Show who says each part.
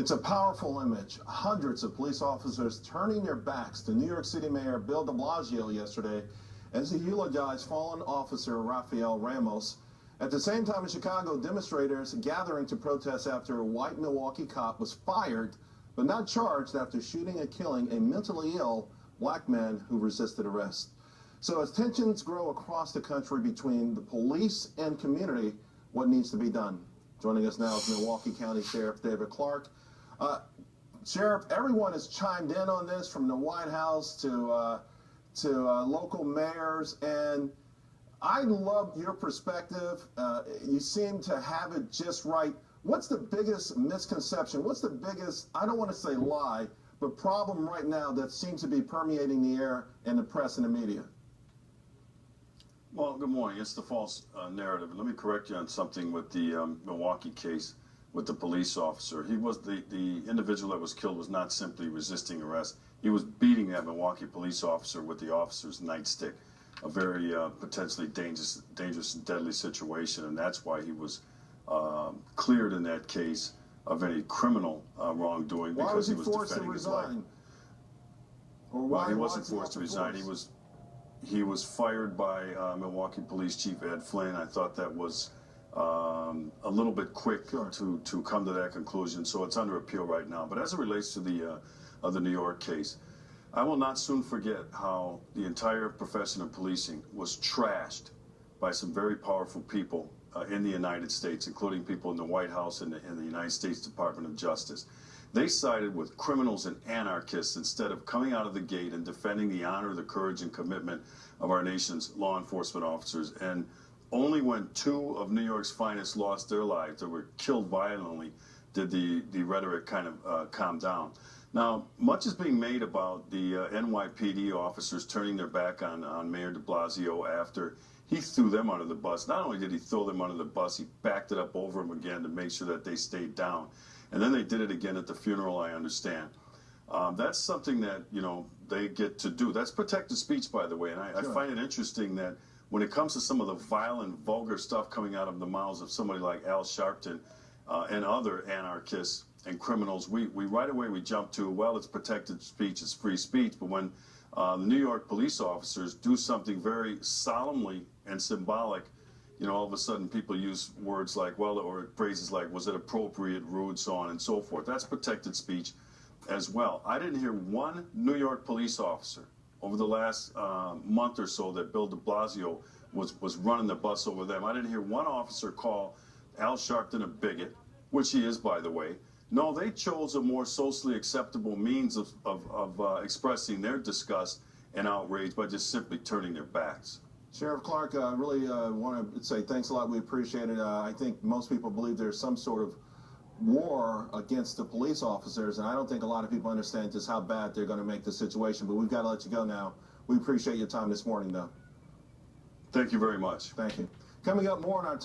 Speaker 1: It's a powerful image. Hundreds of police officers turning their backs to New York City Mayor Bill de Blasio yesterday as he eulogized fallen officer Rafael Ramos. At the same time, in Chicago, demonstrators gathering to protest after a white Milwaukee cop was fired but not charged after shooting and killing a mentally ill black man who resisted arrest. So as tensions grow across the country between the police and community, what needs to be done? Joining us now is Milwaukee County Sheriff David Clark. Sheriff, everyone has chimed in on this, from the White House to local mayors, and I love your perspective. You seem to have it just right. What's the biggest misconception? What's the biggest, I don't want to say lie, but problem right now that seems to be permeating the air in the press and the media?
Speaker 2: Well, good morning. It's the false narrative. Let me correct you on something with the Milwaukee case with the police officer. He was the individual that was killed was not simply resisting arrest. He was beating that Milwaukee police officer with the officer's nightstick, a very potentially dangerous and deadly situation, and that's why he was cleared in that case of any criminal wrongdoing, because he was defending his life.
Speaker 1: Well,
Speaker 2: he wasn't forced to resign. He was fired by Milwaukee Police Chief Ed Flynn. I thought that was a little bit quick to come to that conclusion, so it's under appeal right now. But as it relates to the New York case, I will not soon forget how the entire profession of policing was trashed by some very powerful people in the United States, including people in the White House and the United States Department of Justice. They sided with criminals and anarchists instead of coming out of the gate and defending the honor, the courage, and commitment of our nation's law enforcement officers. And only when two of New York's finest lost their lives, or were killed violently, did the rhetoric kind of calm down. Now, much is being made about the NYPD officers turning their back on Mayor de Blasio after he threw them under the bus. Not only did he throw them under the bus, he backed it up over them again to make sure that they stayed down. And then they did it again at the funeral, I understand. That's something that, you know, they get to do. That's protected speech, by the way. And I find it interesting that when it comes to some of the violent, vulgar stuff coming out of the mouths of somebody like Al Sharpton and other anarchists and criminals, we right away we jump to, well, it's protected speech, it's free speech. But when the New York police officers do something very solemnly and symbolic, you know, all of a sudden people use words like, well, or phrases like, was it appropriate, rude, so on and so forth. That's protected speech as well. I didn't hear one New York police officer over the last month or so that Bill de Blasio was running the bus over them. I didn't hear one officer call Al Sharpton a bigot, which he is, by the way. No, they chose a more socially acceptable means of expressing their disgust and outrage by just simply turning their backs.
Speaker 1: Sheriff Clark, I really want to say thanks a lot. We appreciate it. I think most people believe there's some sort of war against the police officers, and I don't think a lot of people understand just how bad they're going to make the situation. But we've got to let you go now. We appreciate your time this morning, though.
Speaker 2: Thank you very much.
Speaker 1: Thank you. Coming up more on our